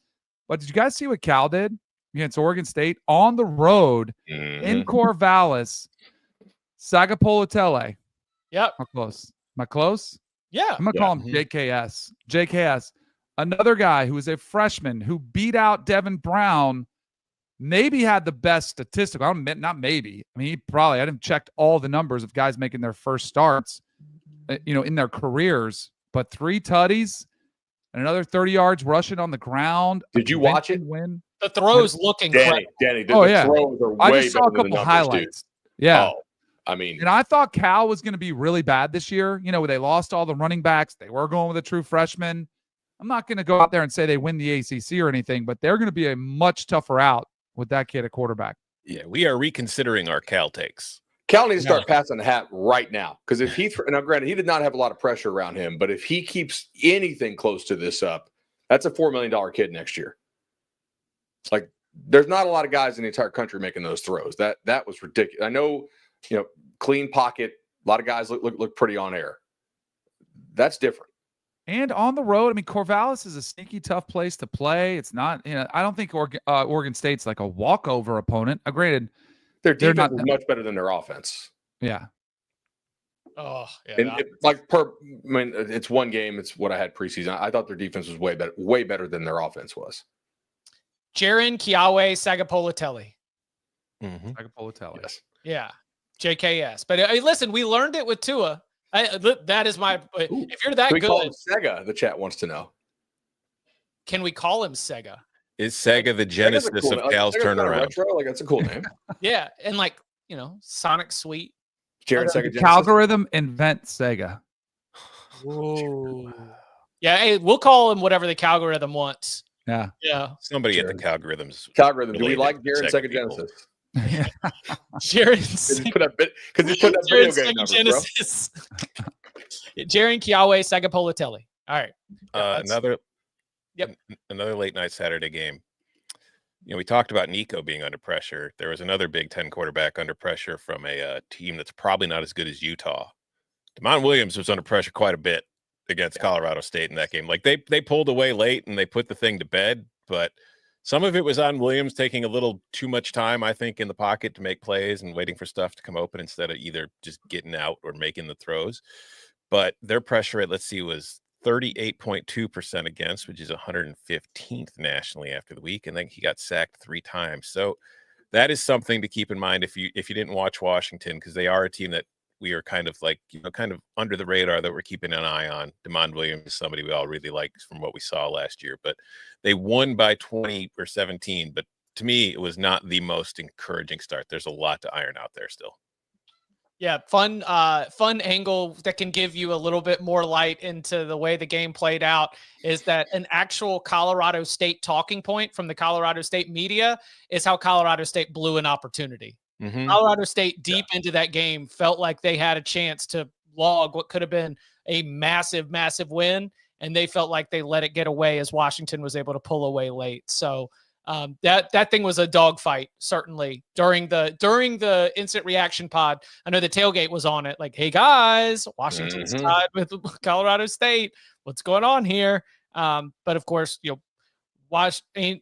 But did you guys see what Cal did against Oregon State on the road in Corvallis? Sagapolotele. Yep. How close? Am I close? Yeah. I'm going to call him JKS. JKS. Another guy who is a freshman who beat out Devin Brown, maybe had the best statistical. Not maybe. I mean, I haven't checked all the numbers of guys making their first starts, in their careers, but 3 tutties and another 30 yards rushing on the ground. Did you watch it? Win. The throws looking Danny, great. the throws are way I just saw a better than the couple numbers, highlights. dude. Yeah. Oh, I mean, and I thought Cal was going to be really bad this year. Where they lost all the running backs. They were going with a true freshman. I'm not going to go out there and say they win the ACC or anything, but they're going to be a much tougher out with that kid at quarterback. Yeah, we are reconsidering our Cal takes. Cal needs to start passing the hat right now. Because if now granted, he did not have a lot of pressure around him, but if he keeps anything close to this up, that's a $4 million kid next year. Like, there's not a lot of guys in the entire country making those throws. That was ridiculous. I know, clean pocket. A lot of guys look pretty on air. That's different. And on the road, I mean, Corvallis is a sneaky tough place to play. It's not, I don't think Oregon State's like a walkover opponent. Granted, their defense is much better than their offense. Yeah. Oh, yeah. And it's one game. It's what I had preseason. I thought their defense was way better than their offense was. Jaron Kiawe Sagapolotele. Sagapolotele. Yes. Yeah. JKS. But listen, we learned it with Tua. That is my. If you're that we good, call him Sega. The chat wants to know. Can we call him Sega? Is Sega the genesis of Cal's turnaround? Retro, that's a cool name. Yeah, and Sonic Sweet. Jared Sega. The algorithm invent Sega. Whoa. Yeah, hey, we'll call him whatever the algorithm wants. Yeah. Yeah. Somebody at the algorithms. Algorithm. Do we like Jared Sega Genesis? Jared because he put up video game numbers, Genesis. Jaron Kiawe Sagapolotele. All right. Another late night Saturday game. We talked about Nico being under pressure. There was another Big Ten quarterback under pressure from a team that's probably not as good as Utah. Damon Williams was under pressure quite a bit against Colorado State in that game. Like they pulled away late and they put the thing to bed, but some of it was on Williams taking a little too much time, I think, in the pocket to make plays and waiting for stuff to come open instead of either just getting out or making the throws. But their pressure rate, was 38.2% against, which is 115th nationally after the week. And then he got sacked 3 times. So that is something to keep in mind if you didn't watch Washington, because they are a team that we are kind of under the radar that we're keeping an eye on. Damon Williams is somebody we all really like from what we saw last year, but they won by 20 or 17. But to me, it was not the most encouraging start. There's a lot to iron out there still. Yeah, fun angle that can give you a little bit more light into the way the game played out is that an actual Colorado State talking point from the Colorado State media is how Colorado State blew an opportunity. Mm-hmm. Colorado State deep into that game felt like they had a chance to log what could have been a massive, massive win, and they felt like they let it get away as Washington was able to pull away late. So that thing was a dogfight, certainly during the instant reaction pod. I know the tailgate was on it, like, hey guys, Washington's tied with Colorado State. What's going on here? But of course, ain't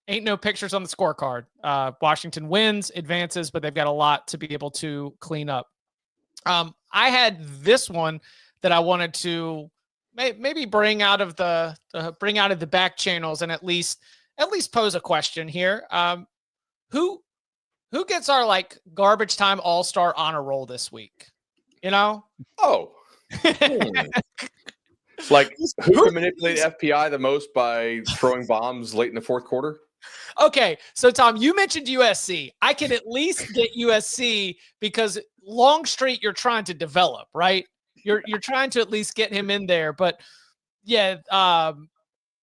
no pictures on the scorecard. Washington wins, advances, but they've got a lot to be able to clean up. I had this one that I wanted to maybe bring out of the back channels and at least pose a question here. Who gets our like garbage time all-star honor roll this week? You know? Oh. Like, who can manipulate FPI the most by throwing bombs late in the fourth quarter? Okay, so Tom, you mentioned USC. I can at least get USC because Longstreet you're trying to develop, right? You're trying to at least get him in there, but yeah,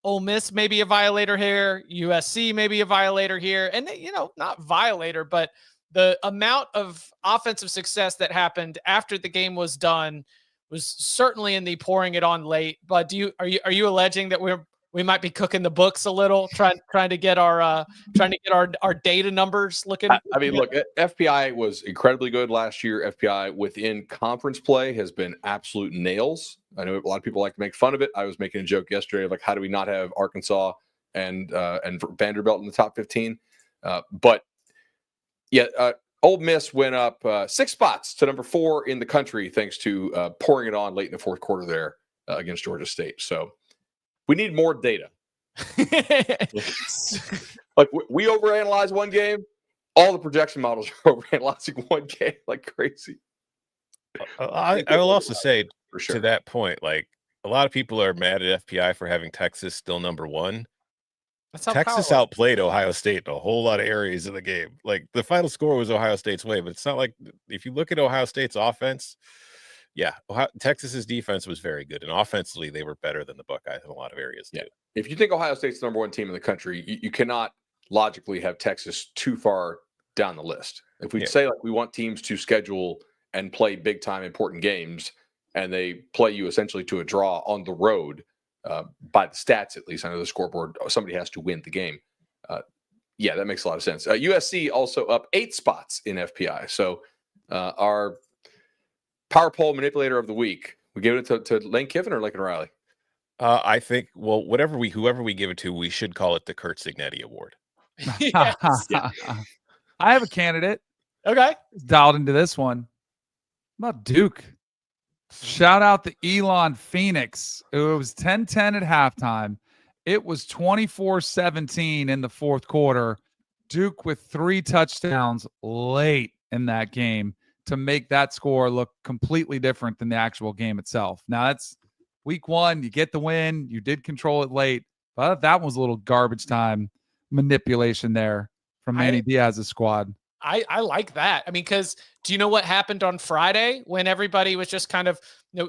Ole Miss may be a violator here, USC may be a violator here, and not violator, but the amount of offensive success that happened after the game was done was certainly in the pouring it on late. But are you alleging that we might be cooking the books a little, trying to get our data numbers looking? I mean, look, FPI was incredibly good last year. FPI within conference play has been absolute nails. I know a lot of people like to make fun of it. I was making a joke yesterday of like, how do we not have Arkansas and Vanderbilt in the top 15? But yeah, Ole Miss went up 6 spots to number 4 in the country thanks to pouring it on late in the fourth quarter there against Georgia State. So we need more data. Like we overanalyze one game, all the projection models are overanalyzing one game like crazy. I will also say for sure. To that point, like a lot of people are mad at FPI for having Texas still number 1. Texas outplayed Ohio State in a whole lot of areas of the game. Like the final score was Ohio State's way, but it's not like if you look at Ohio State's offense, Texas's defense was very good, and offensively they were better than the Buckeyes in a lot of areas too. If you think Ohio State's the number 1 team in the country, you cannot logically have Texas too far down the list. If we say like we want teams to schedule and play big time important games, and they play you essentially to a draw on the road. By the stats, at least, I know the scoreboard, somebody has to win the game. That makes a lot of sense. USC also up 8 spots in FPI. So our power poll manipulator of the week, we give it to Lane Kiffin or Lincoln Riley? I think, well, whoever we give it to, we should call it the Kurt Signetti Award. I have a candidate. Okay. Dialed into this one. How about Duke? Shout out to Elon Phoenix. It was 10-10 at halftime. It was 24-17 in the fourth quarter. Duke with 3 touchdowns late in that game to make that score look completely different than the actual game itself. Now, that's week 1. You get the win. You did control it late. But that was a little garbage time manipulation there from Manny Diaz's squad. I like that. I mean, because do you know what happened on Friday when everybody was just kind of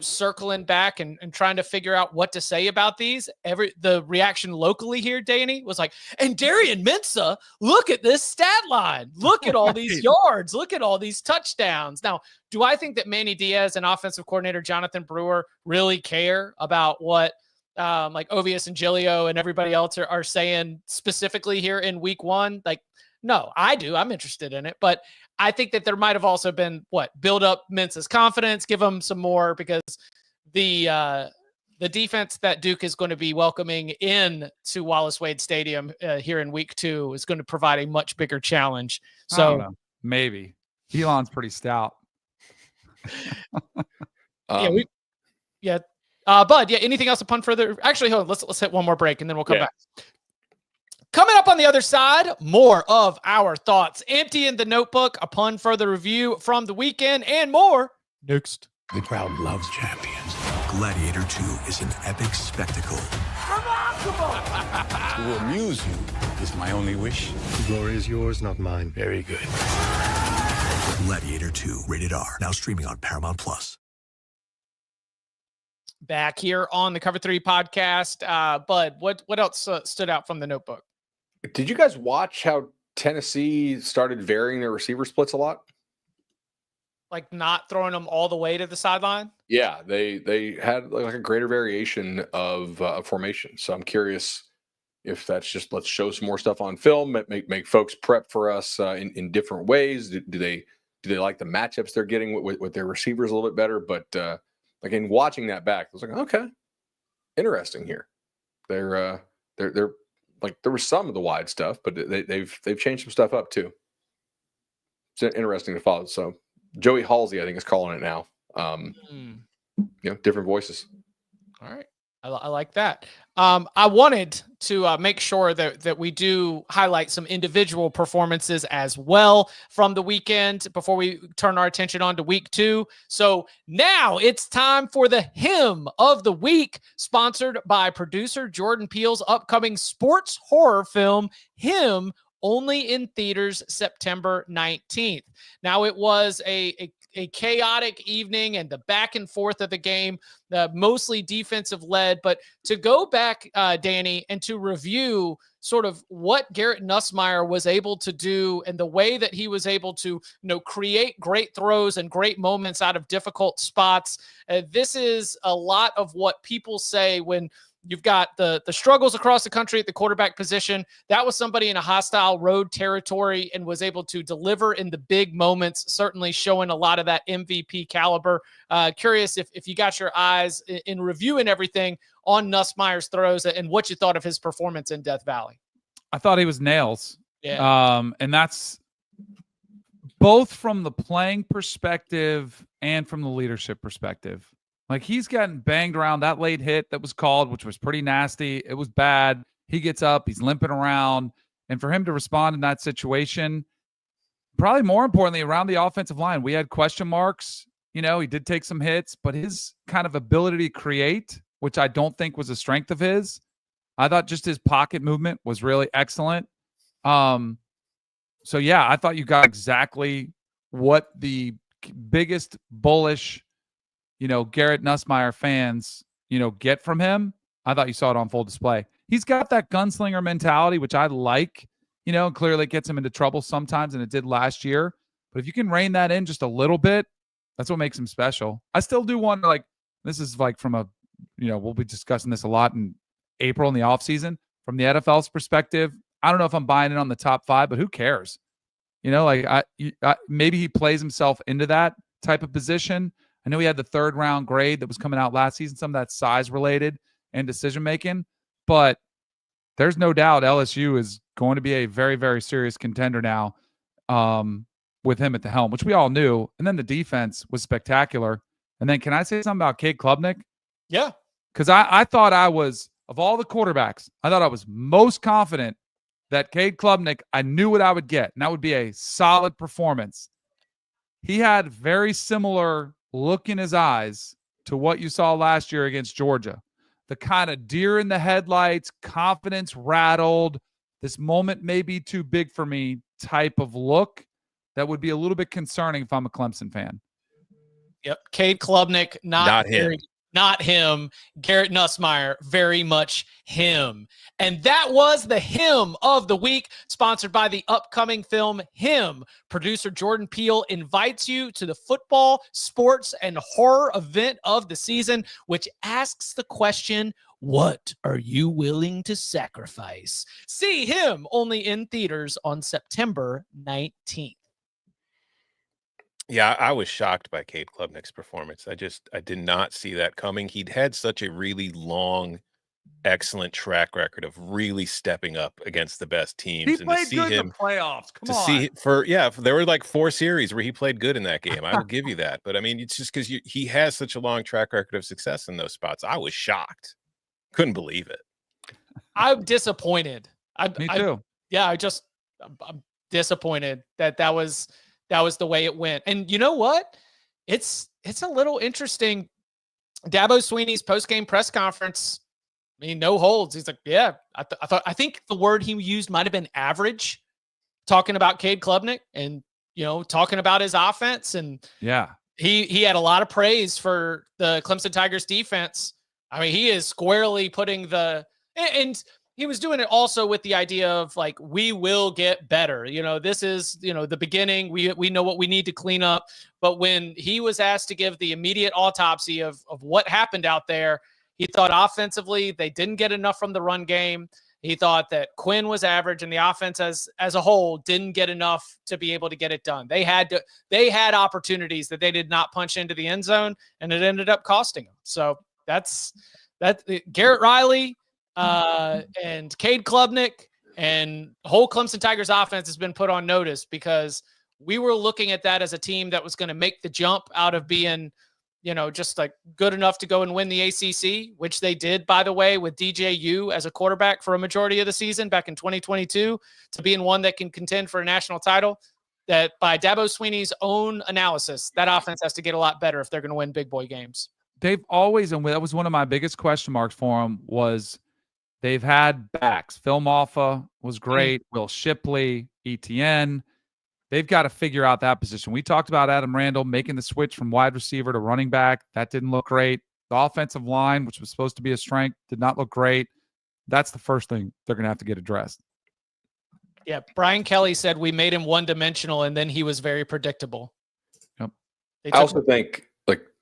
circling back and trying to figure out what to say about these? The reaction locally here, Danny, was like, and Darian Mensah, look at this stat line. Look at all these yards. Look at all these touchdowns. Now, do I think that Manny Diaz and offensive coordinator Jonathan Brewer really care about what like Ovius and Giglio and everybody else are saying specifically here in week 1? Like, no, I do. I'm interested in it. But I think that there might have also been build up Mensah's confidence, give him some more, because the defense that Duke is going to be welcoming in to Wallace Wade Stadium here in week 2 is going to provide a much bigger challenge. So I don't know. Maybe Elon's pretty stout. Bud, anything else upon further? Actually, hold on. Let's hit one more break and then we'll come back. Coming up on the other side, more of our thoughts. Empty in the notebook upon further review from the weekend and more next. The crowd loves champions. Gladiator 2 is an epic spectacle. Remarkable! To amuse you is my only wish. The glory is yours, not mine. Very good. Gladiator 2, rated R. Now streaming on Paramount+. Back here on the Cover 3 podcast. Bud, what else stood out from the notebook? Did you guys watch how Tennessee started varying their receiver splits a lot? Like not throwing them all the way to the sideline? Yeah, they had like a greater variation of formation. So I'm curious if that's just let's show some more stuff on film, make folks prep for us in different ways. Do they like the matchups they're getting with their receivers a little bit better? But again, watching that back, I was like, okay, interesting here. They're like there was some of the wide stuff, but they've changed some stuff up too. It's interesting to follow. So Joey Halsey, I think, is calling it now. Different voices. All right. I like that. I wanted to make sure that we do highlight some individual performances as well from the weekend before we turn our attention on to week 2. So now it's time for the Hymn of the Week, sponsored by producer Jordan Peele's upcoming sports horror film, Him, only in theaters September 19th. Now, it was a chaotic evening and the back and forth of the game, mostly defensive led, but to go back, Danny, and to review sort of what Garrett Nussmeier was able to do and the way that he was able to, create great throws and great moments out of difficult spots. This is a lot of what people say when you've got the struggles across the country at the quarterback position. That was somebody in a hostile road territory and was able to deliver in the big moments, certainly showing a lot of that MVP caliber. Curious if you got your eyes in reviewing everything on Nussmeier's throws and what you thought of his performance in Death Valley. I thought he was nails. Yeah. And that's both from the playing perspective and from the leadership perspective. Like, he's gotten banged around. That late hit that was called, which was pretty nasty. It was bad. He gets up, he's limping around. And for him to respond in that situation, probably more importantly, around the offensive line, we had question marks. He did take some hits, but his kind of ability to create, which I don't think was a strength of his, I thought just his pocket movement was really excellent. So, yeah, I thought you got exactly what the biggest bullish Garrett Nussmeier fans, get from him. I thought you saw it on full display. He's got that gunslinger mentality, which I like, clearly it gets him into trouble sometimes, and it did last year. But if you can rein that in just a little bit, that's what makes him special. I still do wonder, this is from a, we'll be discussing this a lot in April in the offseason. From the NFL's perspective, I don't know if I'm buying it on the top 5, but who cares? Maybe he plays himself into that type of position. I know he had the 3rd round grade that was coming out last season, some of that size related and decision making, but there's no doubt LSU is going to be a very, very serious contender now with him at the helm, which we all knew. And then the defense was spectacular. And then can I say something about Cade Klubnik? Yeah. Because I thought I was, of all the quarterbacks, I thought I was most confident that Cade Klubnik, I knew what I would get, and that would be a solid performance. He had very similar look in his eyes to what you saw last year against Georgia. The kind of deer in the headlights, confidence rattled, this moment may be too big for me type of look that would be a little bit concerning if I'm a Clemson fan. Yep. Cade Klubnik, not him. Not him. Garrett Nussmeier, very much him. And that was the Hymn of the Week, sponsored by the upcoming film Him. Producer Jordan Peele invites you to the football, sports, and horror event of the season, which asks the question, what are you willing to sacrifice? See Him only in theaters on September 19th. Yeah, I was shocked by Cade Klubnik's performance. I did not see that coming. He'd had such a really long, excellent track record of really stepping up against the best teams. He played good in the playoffs. Come on. There were 4 series where he played good in that game. I will give you that. But I mean, it's just because he has such a long track record of success in those spots. I was shocked. Couldn't believe it. I'm disappointed. Me too. I'm disappointed that was the way it went. And you know what? It's a little interesting. Dabo Swinney's post-game press conference, I mean, no holds. He's like, yeah, I think the word he used might have been average, talking about Cade Klubnik and, talking about his offense. And yeah, he had a lot of praise for the Clemson Tigers defense. I mean, he is squarely putting and he was doing it also with the idea of we will get better. This is, the beginning. We know what we need to clean up. But when he was asked to give the immediate autopsy of what happened out there, he thought offensively they didn't get enough from the run game. He thought that Quinn was average and the offense as a whole didn't get enough to be able to get it done. They had opportunities that they did not punch into the end zone, and it ended up costing them. So that's Garrett Riley. and Cade Klubnik and the whole Clemson Tigers offense has been put on notice because we were looking at that as a team that was going to make the jump out of being, just like good enough to go and win the ACC, which they did, by the way, with DJU as a quarterback for a majority of the season back in 2022, to being one that can contend for a national title. That by Dabo Swinney's own analysis, that offense has to get a lot better if they're going to win big boy games. They've always, and that was one of my biggest question marks for them, was they've had backs. Phil Malfa was great. Will Shipley, ETN. They've got to figure out that position. We talked about Adam Randall making the switch from wide receiver to running back. That didn't look great. The offensive line, which was supposed to be a strength, did not look great. That's the first thing they're going to have to get addressed. Yeah, Brian Kelly said we made him one-dimensional, and then he was very predictable. Yep. I also think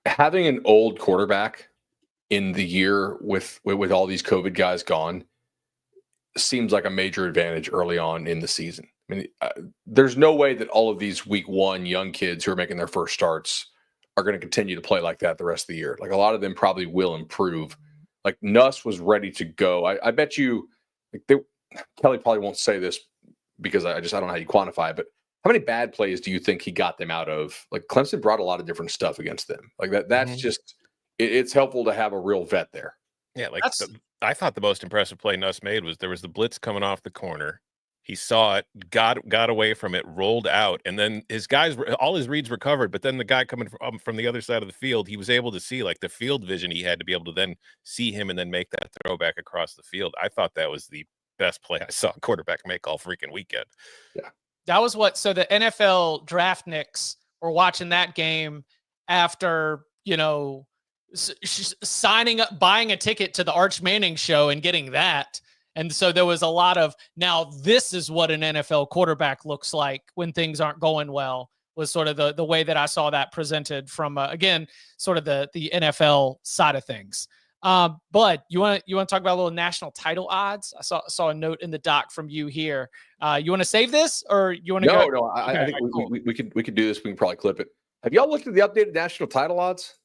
having an old quarterback in the year with all these COVID guys gone seems like a major advantage early on in the season. I mean, there's no way that all of these week one young kids who are making their first starts are going to continue to play like that the rest of the year. Like a lot of them probably will improve. Like Nuss was ready to go. I bet you Kelly probably won't say this because I don't know how you quantify it, but how many bad plays do you think he got them out of? Like Clemson brought a lot of different stuff against them. Like that's just, it's helpful to have a real vet there. Yeah. I thought the most impressive play Nuss made was there was the blitz coming off the corner. He saw it, got away from it, rolled out, and then his guys, all his reads were covered. But then the guy coming from the other side of the field, he was able to see like the field vision he had to be able to then see him and then make that throw back across the field. I thought that was the best play I saw a quarterback make all freaking weekend. Yeah, that was so the NFL draftniks were watching that game after signing up, buying a ticket to the Arch Manning show and getting that. And so there was a lot of, now this is what an NFL quarterback looks like when things aren't going well, was sort of the way that I saw that presented from, again, sort of the NFL side of things. Bud, you want to talk about a little national title odds? I saw a note in the doc from you here. You want to save this or you want to go? No, I think we could do this. We can probably clip it. Have y'all looked at the updated national title odds?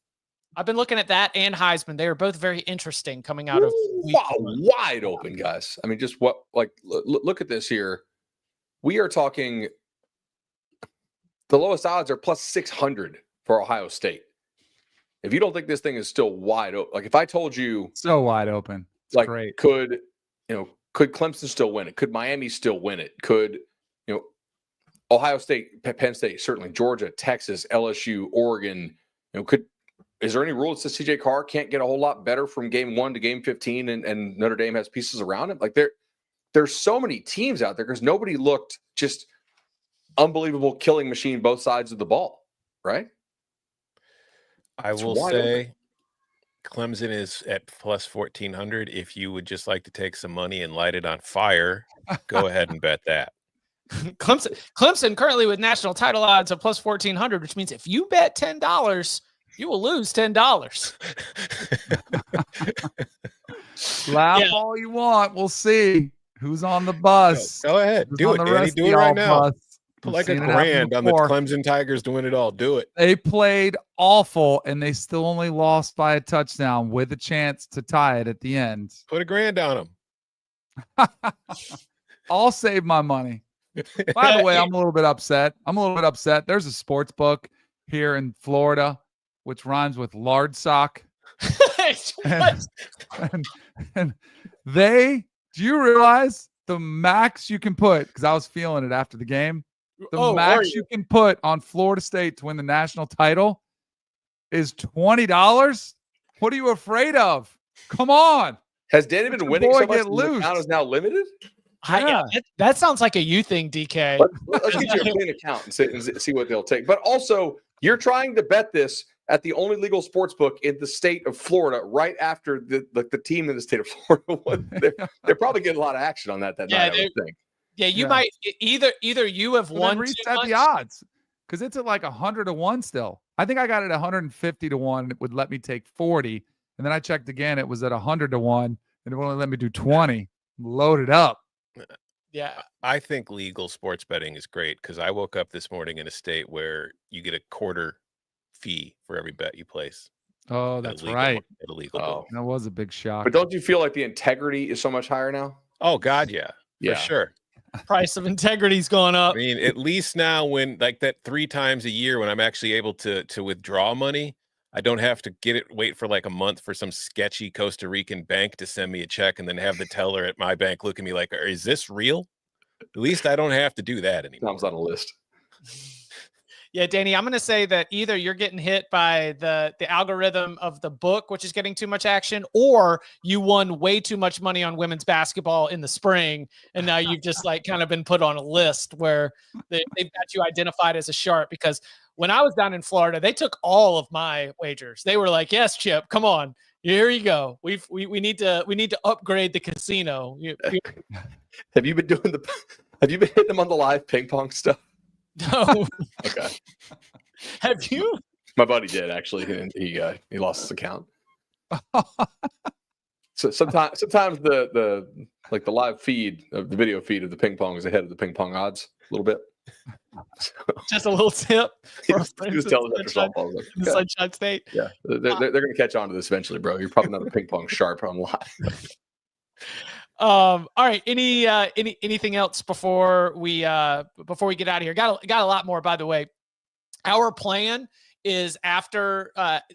I've been looking at that and Heisman. They are both very interesting coming out of wide open, guys. I mean, just look at this here. We are talking the lowest odds are plus 600 for Ohio State. If you don't think this thing is still wide open, like if I told you so wide open, it's like great. Could Clemson still win it? Could Miami still win it? Could Ohio State, Penn State, certainly Georgia, Texas, LSU, Oregon, is there any rule that says CJ Carr can't get a whole lot better from game 1 to game 15 and Notre Dame has pieces around it? Like there's so many teams out there because nobody looked just unbelievable killing machine both sides of the ball, right? I will say Clemson is at plus 1,400. If you would just like to take some money and light it on fire, go ahead and bet that. Clemson currently with national title odds of plus 1,400, which means if you bet $10, you will lose $10. Laugh all you want. We'll see who's on the bus. Go ahead. Do it, Danny. Do it right now. Put like $1,000 on the Clemson Tigers to win it all. Do it. They played awful, and they still only lost by a touchdown with a chance to tie it at the end. Put $1,000 on them. I'll save my money. By the way, I'm a little bit upset. There's a sports book here in Florida, which rhymes with lard sock. and do you realize the max you can put, because I was feeling it after the game, max you can put on Florida State to win the national title is $20? What are you afraid of? Come on. Has Danny been winning so much the account is now limited? Yeah. That sounds like a you thing, DK. Let's get you a clean account and see what they'll take. But also, you're trying to bet this at the only legal sports book in the state of Florida, right after the team in the state of Florida. They're probably getting a lot of action on that night, I would think. Yeah, you might either you have won reset the odds because it's at like 100 to 1 still. I think I got it 150 to 1. It would let me take 40, and then I checked again. It was at 100 to 1, and it would only let me do 20. Load it up. Yeah, I think legal sports betting is great because I woke up this morning in a state where you get a quarter fee for every bet you place. Oh, that's right. Illegal. Oh. That was a big shock. But don't you feel like the integrity is so much higher now? Oh God, yeah, for sure. Price of integrity's going up. I mean, at least now when like that 3 times a year when I'm actually able to withdraw money, I don't have to wait for like a month for some sketchy Costa Rican bank to send me a check and then have the teller at my bank look at me like, is this real? At least I don't have to do that anymore. Tom's on a list. Yeah, Danny, I'm going to say that either you're getting hit by the algorithm of the book, which is getting too much action, or you won way too much money on women's basketball in the spring, and now you've just like kind of been put on a list where they've got you identified as a sharp. Because when I was down in Florida, they took all of my wagers. They were like, "Yes, Chip, come on, here you go. We need to upgrade the casino." Have you been hitting them on the live ping pong stuff? No. Okay. Have you? My buddy did actually, and he lost his account. So sometimes the live feed of the video feed of the ping pong is ahead of the ping pong odds a little bit. Just a little tip. He was telling us after softball, like, the Sunshine State. Yeah, they're going to catch on to this eventually, bro. You're probably not a ping pong sharp on live. All right. Anything else before we get out of here? Got a lot more, by the way. Our plan is after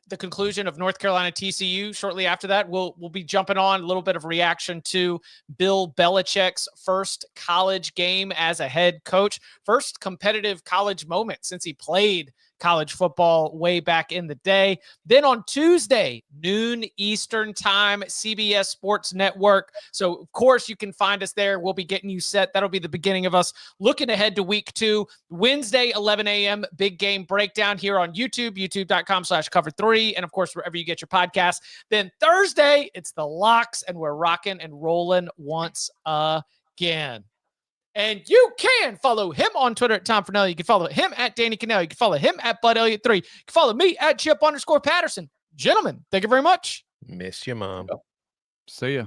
the conclusion of North Carolina TCU. Shortly after that, we'll be jumping on a little bit of reaction to Bill Belichick's first college game as a head coach, first competitive college moment since he played college football way back in the day. Then on Tuesday, noon Eastern time, CBS Sports Network. So, of course, you can find us there. We'll be getting you set. That'll be the beginning of us looking ahead to week 2. Wednesday, 11 a.m., big game breakdown here on YouTube, youtube.com/cover3. And, of course, wherever you get your podcasts. Then Thursday, it's the locks, and we're rocking and rolling once again. And you can follow him on Twitter at Tom Fornelli. You can follow him at Danny Kanell. You can follow him at Bud Elliott 3. You can follow me at Chip _Patterson. Gentlemen, thank you very much. Miss you, Mom. See ya.